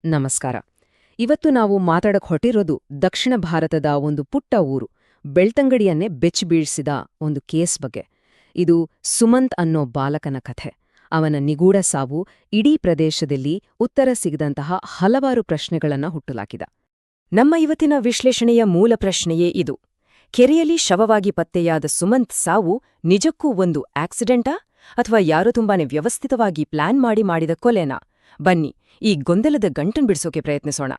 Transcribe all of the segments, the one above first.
ನಮಸ್ಕಾರ. ಇವತ್ತು ನಾವು ಮಾತಾಡಕ್ ಹೊಟ್ಟಿರೋದು ದಕ್ಷಿಣ ಭಾರತದ ಒಂದು ಪುಟ್ಟ ಊರು ಬೆಳ್ತಂಗಡಿಯನ್ನೇ ಬೆಚ್ಚಿಬೀಳ್ಸಿದ ಒಂದು ಕೇಸ್ ಬಗ್ಗೆ. ಇದು ಸುಮಂತ್ ಅನ್ನೋ ಬಾಲಕನ ಕಥೆ. ಅವನ ನಿಗೂಢ ಸಾವು ಇಡೀ ಪ್ರದೇಶದಲ್ಲಿ ಉತ್ತರ ಸಿಗದಂತಹ ಹಲವಾರು ಪ್ರಶ್ನೆಗಳನ್ನ ಹುಟ್ಟುಹಾಕಿದ. ನಮ್ಮ ಇವತ್ತಿನ ವಿಶ್ಲೇಷಣೆಯ ಮೂಲ ಪ್ರಶ್ನೆಯೇ ಇದು. ಕೆರೆಯಲ್ಲಿ ಶವವಾಗಿ ಪತ್ತೆಯಾದ ಸುಮಂತ್ ಸಾವು ನಿಜಕ್ಕೂ ಒಂದು ಆಕ್ಸಿಡೆಂಟಾ ಅಥವಾ ಯಾರೋ ತುಂಬಾನೇ ವ್ಯವಸ್ಥಿತವಾಗಿ ಪ್ಲಾನ್ ಮಾಡಿದ ಕೊಲೆನಾ? ಬನ್ನಿ ಈ ಗೊಂದಲದ ಗಂಟನ್ ಬಿಡಿಸೋಕೆ ಪ್ರಯತ್ನಿಸೋಣ.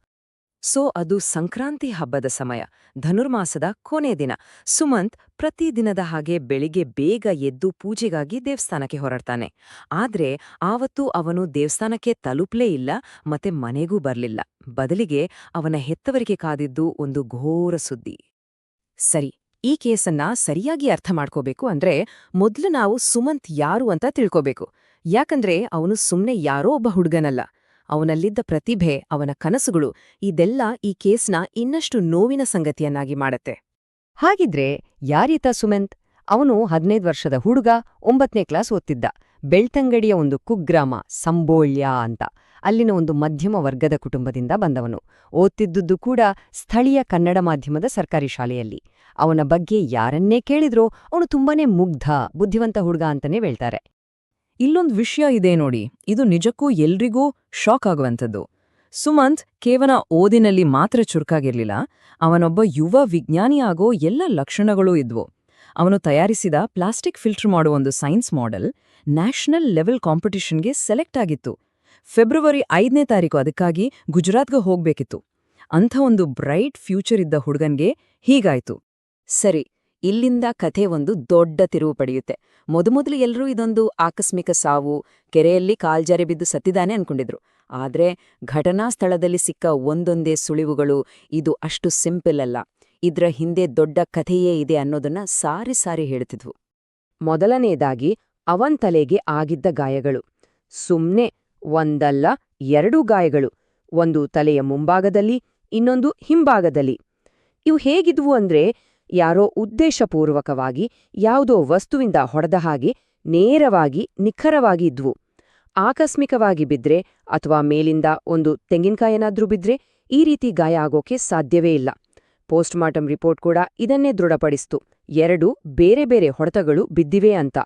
ಅದು ಸಂಕ್ರಾಂತಿ ಹಬ್ಬದ ಸಮಯ, ಧನುರ್ಮಾಸದ ಕೊನೆ ದಿನ. ಸುಮಂತ್ ಪ್ರತಿದಿನದ ಹಾಗೆ ಬೆಳಿಗ್ಗೆ ಬೇಗ ಎದ್ದು ಪೂಜೆಗಾಗಿ ದೇವಸ್ಥಾನಕ್ಕೆ ಹೊರಡ್ತಾನೆ. ಆದ್ರೆ ಆವತ್ತು ಅವನು ದೇವಸ್ಥಾನಕ್ಕೆ ತಲುಪಲೇ ಇಲ್ಲ, ಮತ್ತೆ ಮನೆಗೂ ಬರ್ಲಿಲ್ಲ. ಬದಲಿಗೆ ಅವನ ಹೆತ್ತವರಿಗೆ ಕಾದಿದ್ದು ಒಂದು ಘೋರ ಸುದ್ದಿ. ಸರಿ, ಈ ಕೇಸನ್ನ ಸರಿಯಾಗಿ ಅರ್ಥ ಮಾಡ್ಕೋಬೇಕು ಅಂದ್ರೆ ಮೊದ್ಲು ನಾವು ಸುಮಂತ್ ಯಾರು ಅಂತ ತಿಳ್ಕೋಬೇಕು. ಯಾಕಂದ್ರೆ ಅವನು ಸುಮ್ನೆ ಯಾರೋ ಒಬ್ಬ ಹುಡುಗನಲ್ಲ. ಅವನಲ್ಲಿದ್ದ ಪ್ರತಿಭೆ, ಅವನ ಕನಸುಗಳು, ಇದೆಲ್ಲ ಈ ಕೇಸ್ನ ಇನ್ನಷ್ಟು ನೋವಿನ ಸಂಗತಿಯನ್ನಾಗಿ ಮಾಡತ್ತೆ. ಹಾಗಿದ್ರೆ ಯಾರೀತ ಸುಮಂತ್? ಅವನು 15 ವರ್ಷದ ಹುಡುಗ, 9ನೇ ಕ್ಲಾಸ್ ಓದ್ತಿದ್ದ. ಬೆಳ್ತಂಗಡಿಯ ಒಂದು ಕುಗ್ರಾಮ ಸಂಬೋಳ್ಯ ಅಂತ, ಅಲ್ಲಿನ ಒಂದು ಮಧ್ಯಮ ವರ್ಗದ ಕುಟುಂಬದಿಂದ ಬಂದವನು. ಓದ್ತಿದ್ದುದು ಕೂಡ ಸ್ಥಳೀಯ ಕನ್ನಡ ಮಾಧ್ಯಮದ ಸರ್ಕಾರಿ ಶಾಲೆಯಲ್ಲಿ. ಅವನ ಬಗ್ಗೆ ಯಾರನ್ನೇ ಕೇಳಿದ್ರೋ ಅವನು ತುಂಬಾನೇ ಮುಗ್ಧ, ಬುದ್ಧಿವಂತ ಹುಡುಗ ಅಂತಾನೆ ಹೇಳ್ತಾರೆ. ಇಲ್ಲೊಂದು ವಿಷಯ ಇದೆ ನೋಡಿ, ಇದು ನಿಜಕ್ಕೂ ಎಲ್ರಿಗೂ ಶಾಕ್ ಆಗುವಂಥದ್ದು. ಸುಮಂತ್ ಕೇವಲ ಓದಿನಲ್ಲಿ ಮಾತ್ರ ಚುರುಕಾಗಿರ್ಲಿಲ್ಲ, ಅವನೊಬ್ಬ ಯುವ ವಿಜ್ಞಾನಿಯಾಗೋ ಎಲ್ಲ ಲಕ್ಷಣಗಳೂ ಇದ್ವು. ಅವನು ತಯಾರಿಸಿದ ಪ್ಲಾಸ್ಟಿಕ್ ಫಿಲ್ಟರ್ ಮಾಡೋ ಒಂದು ಸೈನ್ಸ್ ಮಾಡೆಲ್ ನ್ಯಾಷನಲ್ ಲೆವೆಲ್ ಕಾಂಪಿಟಿಷನ್ಗೆ ಸೆಲೆಕ್ಟ್ ಆಗಿತ್ತು. ಫೆಬ್ರವರಿ 5ನೇ ತಾರೀಕು ಅದಕ್ಕಾಗಿ ಗುಜರಾತ್ಗೆ ಹೋಗ್ಬೇಕಿತ್ತು. ಅಂಥ ಒಂದು ಬ್ರೈಟ್ ಫ್ಯೂಚರ್ ಇದ್ದ ಹುಡುಗನ್ಗೆ ಹೀಗಾಯ್ತು. ಸರಿ, ಇಲ್ಲಿಂದ ಕಥೆ ಒಂದು ದೊಡ್ಡ ತಿರುವು ಪಡೆಯುತ್ತೆ. ಮೊದಮೊದಲು ಎಲ್ಲರೂ ಇದೊಂದು ಆಕಸ್ಮಿಕ ಸಾವು, ಕೆರೆಯಲ್ಲಿ ಕಾಲ್ಜಾರಿ ಬಿದ್ದು ಸತ್ತಿದ್ದಾನೆ ಅನ್ಕೊಂಡಿದ್ರು. ಆದ್ರೆ ಘಟನಾ ಸ್ಥಳದಲ್ಲಿ ಸಿಕ್ಕ ಒಂದೊಂದೇ ಸುಳಿವುಗಳು ಇದು ಅಷ್ಟು ಸಿಂಪಲ್ ಅಲ್ಲ, ಇದ್ರ ಹಿಂದೆ ದೊಡ್ಡ ಕಥೆಯೇ ಇದೆ ಅನ್ನೋದನ್ನ ಸಾರಿ ಸಾರಿ ಹೇಳ್ತಿದ್ವು. ಮೊದಲನೇದಾಗಿ ಅವನ್ ತಲೆಗೆ ಆಗಿದ್ದ ಗಾಯಗಳು. ಸುಮ್ನೆ ಒಂದಲ್ಲ 2 ಗಾಯಗಳು, ಒಂದು ತಲೆಯ ಮುಂಭಾಗದಲ್ಲಿ, ಇನ್ನೊಂದು ಹಿಂಭಾಗದಲ್ಲಿ. ಇವು ಹೇಗಿದ್ವು ಅಂದ್ರೆ ಯಾರೋ ಉದ್ದೇಶಪೂರ್ವಕವಾಗಿ ಯಾವುದೋ ವಸ್ತುವಿಂದ ಹೊಡೆದ ಹಾಗೆ ನೇರವಾಗಿ ನಿಖರವಾಗಿ ಇದ್ವು. ಆಕಸ್ಮಿಕವಾಗಿ ಬಿದ್ರೆ ಅಥವಾ ಮೇಲಿಂದ ಒಂದು ತೆಂಗಿನಕಾಯೇನಾದ್ರೂ ಬಿದ್ರೆ ಈ ರೀತಿ ಗಾಯ ಆಗೋಕೆ ಸಾಧ್ಯವೇ ಇಲ್ಲ. ಪೋಸ್ಟ್ಮಾರ್ಟಮ್ ರಿಪೋರ್ಟ್ ಕೂಡ ಇದನ್ನೇ ದೃಢಪಡಿಸ್ತು, 2 ಬೇರೆ ಬೇರೆ ಹೊಡೆತಗಳು ಬಿದ್ದಿವೆ ಅಂತ.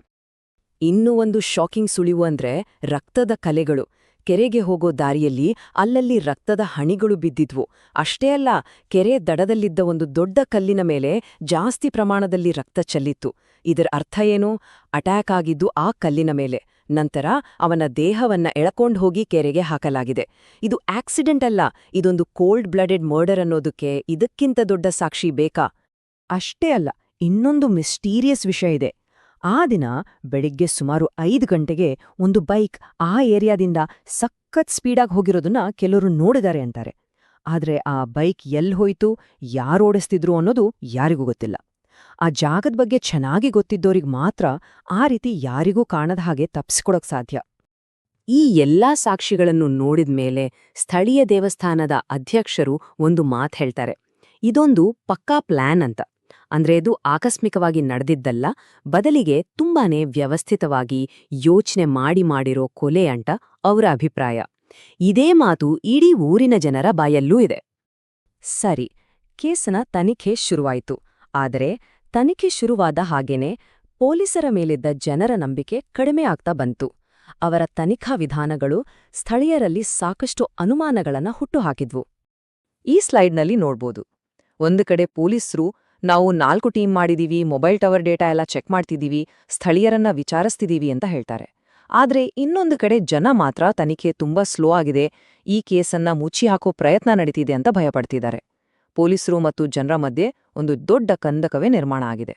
ಇನ್ನೂ ಒಂದು ಶಾಕಿಂಗ್ ಸುಳಿವು ಅಂದ್ರೆ ರಕ್ತದ ಕಲೆಗಳು. ಕೆರೆಗೆ ಹೋಗೋ ದಾರಿಯಲ್ಲಿ ಅಲ್ಲಲ್ಲಿ ರಕ್ತದ ಹಣಿಗಳು ಬಿದ್ದಿದ್ವು. ಅಷ್ಟೇ ಅಲ್ಲ, ಕೆರೆ ದಡದಲ್ಲಿದ್ದ ಒಂದು ದೊಡ್ಡ ಕಲ್ಲಿನ ಮೇಲೆ ಜಾಸ್ತಿ ಪ್ರಮಾಣದಲ್ಲಿ ರಕ್ತ ಚೆಲ್ಲಿತ್ತು. ಇದರ ಅರ್ಥ ಏನು? ಅಟ್ಯಾಕ್ ಆಗಿದ್ದು ಆ ಕಲ್ಲಿನ ಮೇಲೆ. ನಂತರ ಅವನ ದೇಹವನ್ನ ಎಳಕೊಂಡ್ ಹೋಗಿ ಕೆರೆಗೆ ಹಾಕಲಾಗಿದೆ. ಇದು ಆಕ್ಸಿಡೆಂಟ್ ಅಲ್ಲ, ಇದೊಂದು ಕೋಲ್ಡ್ ಬ್ಲಡೆಡ್ ಮರ್ಡರ್ ಅನ್ನೋದಕ್ಕೆ ಇದಕ್ಕಿಂತ ದೊಡ್ಡ ಸಾಕ್ಷಿ ಬೇಕಾ? ಅಷ್ಟೇ ಅಲ್ಲ, ಇನ್ನೊಂದು ಮಿಸ್ಟೀರಿಯಸ್ ವಿಷಯ ಇದೆ. ಆ ದಿನ ಬೆಳಿಗ್ಗೆ ಸುಮಾರು 5 ಗಂಟೆಗೆ ಒಂದು ಬೈಕ್ ಆ ಏರಿಯಾದಿಂದ ಸಖತ್ ಸ್ಪೀಡಾಗಿ ಹೋಗಿರೋದನ್ನ ಕೆಲವರು ನೋಡಿದ್ದಾರೆ ಅಂತಾರೆ. ಆದ್ರೆ ಆ ಬೈಕ್ ಎಲ್ಲಿ ಹೋಯ್ತು, ಯಾರು ಓಡಿಸ್ತಿದ್ರು ಅನ್ನೋದು ಯಾರಿಗೂ ಗೊತ್ತಿಲ್ಲ. ಆ ಜಾಗದ ಬಗ್ಗೆ ಚೆನ್ನಾಗಿ ಗೊತ್ತಿದ್ದೋರಿಗೆ ಮಾತ್ರ ಆ ರೀತಿ ಯಾರಿಗೂ ಕಾಣದ ಹಾಗೆ ತಪ್ಪಿಸ್ಕೊಡಕ್ ಸಾಧ್ಯ. ಈ ಎಲ್ಲಾ ಸಾಕ್ಷಿಗಳನ್ನು ನೋಡಿದ್ಮೇಲೆ ಸ್ಥಳೀಯ ದೇವಸ್ಥಾನದ ಅಧ್ಯಕ್ಷರು ಒಂದು ಮಾತು ಹೇಳ್ತಾರೆ. ಇದೊಂದು ಪಕ್ಕಾ ಪ್ಲಾನ್ ಅಂತ. ಅಂದ್ರೆ ಇದು ಆಕಸ್ಮಿಕವಾಗಿ ನಡೆದಿದ್ದಲ್ಲ, ಬದಲಿಗೆ ತುಂಬಾನೇ ವ್ಯವಸ್ಥಿತವಾಗಿ ಯೋಚನೆ ಮಾಡಿರೋ ಕೊಲೆ ಅಂತ ಅವರ ಅಭಿಪ್ರಾಯ. ಇದೇ ಮಾತು ಇಡೀ ಊರಿನ ಜನರ ಬಾಯಲ್ಲೂ ಇದೆ. ಸರಿ, ಕೇಸನ ತನಿಖೆ ಶುರುವಾಯಿತು. ಆದರೆ ತನಿಖೆ ಶುರುವಾದ ಹಾಗೇನೆ ಪೊಲೀಸರ ಮೇಲಿದ್ದ ಜನರ ನಂಬಿಕೆ ಕಡಿಮೆ ಆಗ್ತಾ ಬಂತು. ಅವರ ತನಿಖಾ ವಿಧಾನಗಳು ಸ್ಥಳೀಯರಲ್ಲಿ ಸಾಕಷ್ಟು ಅನುಮಾನಗಳನ್ನ ಹುಟ್ಟುಹಾಕಿದ್ವು. ಈ ಸ್ಲೈಡ್ನಲ್ಲಿ ನೋಡ್ಬೋದು. ಒಂದು ಕಡೆ ಪೊಲೀಸರು ನಾವು 4 ಟೀಮ್ ಮಾಡಿದೀವಿ, ಮೊಬೈಲ್ ಟವರ್ ಡೇಟಾ ಎಲ್ಲ ಚೆಕ್ ಮಾಡ್ತಿದೀವಿ, ಸ್ಥಳೀಯರನ್ನ ವಿಚಾರಿಸ್ತಿದೀವಿ ಅಂತ ಹೇಳ್ತಾರೆ. ಆದ್ರೆ ಇನ್ನೊಂದು ಕಡೆ ಜನ ಮಾತ್ರ ತನಿಖೆ ತುಂಬಾ ಸ್ಲೋ ಆಗಿದೆ, ಈ ಕೇಸನ್ನ ಮುಚ್ಚಿ ಹಾಕೋ ಪ್ರಯತ್ನ ನಡೀತಿದೆ ಅಂತ ಭಯಪಡ್ತಿದ್ದಾರೆ. ಪೊಲೀಸರು ಮತ್ತು ಜನರ ಮಧ್ಯೆ ಒಂದು ದೊಡ್ಡ ಕಂದಕವೇ ನಿರ್ಮಾಣ ಆಗಿದೆ.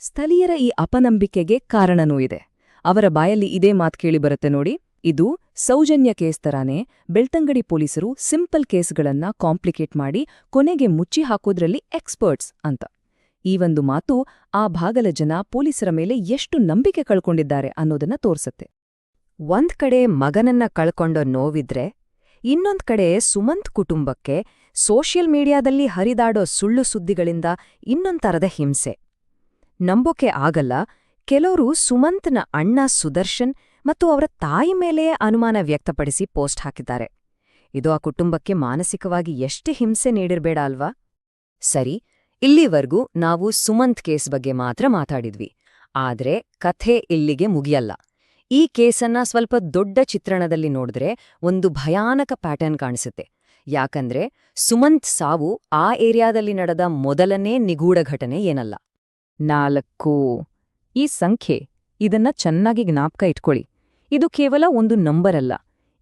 ಸ್ಥಳೀಯರ ಈ ಅಪನಂಬಿಕೆಗೆ ಕಾರಣನೂ ಇದೆ. ಅವರ ಬಾಯಲ್ಲಿ ಇದೇ ಮಾತು ಕೇಳಿ ಬರುತ್ತೆ ನೋಡಿ, ಇದು ಸೌಜನ್ಯ ಕೇಸ್ ತರಾನೇ ಬೆಳ್ತಂಗಡಿ ಪೊಲೀಸರು ಸಿಂಪಲ್ ಕೇಸ್ಗಳನ್ನ ಕಾಂಪ್ಲಿಕೇಟ್ ಮಾಡಿ ಕೊನೆಗೆ ಮುಚ್ಚಿ ಹಾಕೋದ್ರಲ್ಲಿ ಎಕ್ಸ್ಪರ್ಟ್ಸ್ ಅಂತ. ಈ ಒಂದು ಮಾತು ಆ ಭಾಗದ ಜನ ಪೊಲೀಸರ ಮೇಲೆ ಎಷ್ಟು ನಂಬಿಕೆ ಕಳ್ಕೊಂಡಿದ್ದಾರೆ ಅನ್ನೋದನ್ನ ತೋರ್ಸತ್ತೆ. ಒಂದ್ ಕಡೆ ಮಗನನ್ನ ಕಳ್ಕೊಂಡೋ ನೋವಿದ್ರೆ, ಇನ್ನೊಂದ್ ಕಡೆ ಸುಮಂತ್ ಕುಟುಂಬಕ್ಕೆ ಸೋಷಿಯಲ್ ಮೀಡಿಯಾದಲ್ಲಿ ಹರಿದಾಡೋ ಸುಳ್ಳು ಸುದ್ದಿಗಳಿಂದ ಇನ್ನೊಂಥರದ ಹಿಂಸೆ. ನಂಬೋಕೆ ಆಗಲ್ಲ, ಕೆಲವರು ಸುಮಂತ್ನ ಅಣ್ಣ ಸುದರ್ಶನ್ ಮತ್ತು ಅವರ ತಾಯಿ ಮೇಲೆಯೇ ಅನುಮಾನ ವ್ಯಕ್ತಪಡಿಸಿ ಪೋಸ್ಟ್ ಹಾಕಿದ್ದಾರೆ. ಇದು ಆ ಕುಟುಂಬಕ್ಕೆ ಮಾನಸಿಕವಾಗಿ ಎಷ್ಟು ಹಿಂಸೆ ನೀಡಿರ್ಬೇಡ ಅಲ್ವಾ? ಸರಿ, ಇಲ್ಲಿವರೆಗೂ ನಾವು ಸುಮಂತ್ ಕೇಸ್ ಬಗ್ಗೆ ಮಾತ್ರ ಮಾತಾಡಿದ್ವಿ. ಆದ್ರೆ ಕಥೆ ಇಲ್ಲಿಗೆ ಮುಗಿಯಲ್ಲ. ಈ ಕೇಸನ್ನ ಸ್ವಲ್ಪ ದೊಡ್ಡ ಚಿತ್ರಣದಲ್ಲಿ ನೋಡಿದ್ರೆ ಒಂದು ಭಯಾನಕ ಪ್ಯಾಟರ್ನ್ ಕಾಣಿಸುತ್ತೆ. ಯಾಕಂದ್ರೆ ಸುಮಂತ್ ಸಾವು ಆ ಏರಿಯಾದಲ್ಲಿ ನಡೆದ ಮೊದಲನೇ ನಿಗೂಢ ಘಟನೆ ಏನಲ್ಲ. 4. ಈ ಸಂಖ್ಯೆ, ಇದನ್ನ ಚೆನ್ನಾಗಿ ಜ್ಞಾಪಕ ಇಟ್ಕೊಳ್ಳಿ. ಇದು ಕೇವಲ ಒಂದು ನಂಬರ್ ಅಲ್ಲ.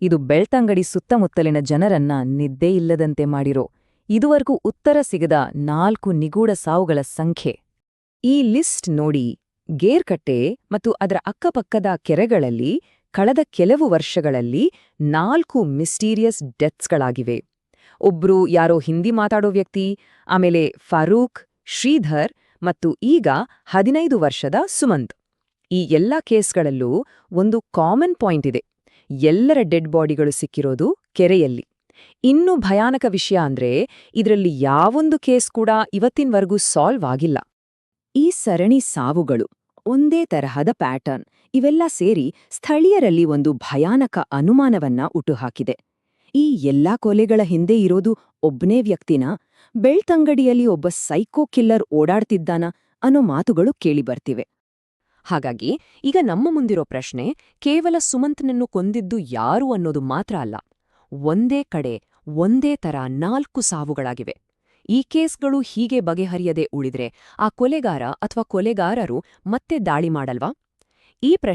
ಇದು ಬೆಳ್ತಂಗಡಿ ಸುತ್ತಮುತ್ತಲಿನ ಜನರನ್ನ ನಿದ್ದೆಯಿಲ್ಲದಂತೆ ಮಾಡಿರೋ, ಇದುವರೆಗೂ ಉತ್ತರ ಸಿಗದ 4 ನಿಗೂಢ ಸಾವುಗಳ ಸಂಖ್ಯೆ. ಈ ಲಿಸ್ಟ್ ನೋಡಿ. ಗೇರ್ಕಟ್ಟೆ ಮತ್ತು ಅದರ ಅಕ್ಕಪಕ್ಕದ ಕೆರೆಗಳಲ್ಲಿ ಕಳೆದ ಕೆಲವು ವರ್ಷಗಳಲ್ಲಿ 4 ಮಿಸ್ಟೀರಿಯಸ್ ಡೆತ್ಸ್ಗಳಾಗಿವೆ. ಒಬ್ರು ಯಾರೋ ಹಿಂದಿ ಮಾತಾಡೋ ವ್ಯಕ್ತಿ, ಆಮೇಲೆ ಫಾರೂಕ್, ಶ್ರೀಧರ್ ಮತ್ತು ಈಗ 15 ವರ್ಷದ ಸುಮಂತ್. ಈ ಎಲ್ಲಾ ಕೇಸ್ಗಳಲ್ಲೂ ಒಂದು ಕಾಮನ್ ಪಾಯಿಂಟ್ ಇದೆ. ಎಲ್ಲರ ಡೆಡ್ ಬಾಡಿಗಳು ಸಿಕ್ಕಿರೋದು ಕೆರೆಯಲ್ಲಿ. ಇನ್ನೂ ಭಯಾನಕ ವಿಷಯ ಅಂದ್ರೆ ಇದರಲ್ಲಿ ಯಾವೊಂದು ಕೇಸ್ ಕೂಡ ಇವತ್ತಿನವರೆಗೂ ಸಾಲ್ವ್ ಆಗಿಲ್ಲ. ಈ ಸರಣಿ ಸಾವುಗಳು, ಒಂದೇ ತರಹದ ಪ್ಯಾಟರ್ನ್, ಇವೆಲ್ಲ ಸೇರಿ ಸ್ಥಳೀಯರಲ್ಲಿ ಒಂದು ಭಯಾನಕ ಅನುಮಾನವನ್ನ ಹುಟ್ಟುಹಾಕಿದೆ. ಈ ಎಲ್ಲಾ ಕೊಲೆಗಳ ಹಿಂದೆ ಇರೋದು ಒಬ್ನೇ ವ್ಯಕ್ತಿನ, ಬೆಳ್ತಂಗಡಿಯಲ್ಲಿ ಒಬ್ಬ ಸೈಕೋ ಕಿಲ್ಲರ್ ಓಡಾಡ್ತಿದ್ದಾನ ಅನ್ನೋ ಮಾತುಗಳು ಕೇಳಿಬರ್ತಿವೆ. ಹಾಗಾಗಿ ಈಗ ನಮ್ಮ ಮುಂದಿರೋ ಪ್ರಶ್ನೆ ಕೇವಲ ಸುಮಂತ್ನನ್ನು ಕೊಂದಿದ್ದು ಯಾರು ಅನ್ನೋದು ಮಾತ್ರ ಅಲ್ಲ. ಒಂದೇ ಕಡೆ ಒಂದೇ ತರ 4 ಸಾವುಗಳಾಗಿವೆ. ಈ ಕೇಸ್ಗಳು ಹೀಗೆ ಬಗೆಹರಿಯದೆ ಉಳಿದ್ರೆ ಆ ಕೊಲೆಗಾರ ಅಥವಾ ಕೊಲೆಗಾರರು ಮತ್ತೆ ದಾಳಿ ಮಾಡಲ್ವಾ? ಈ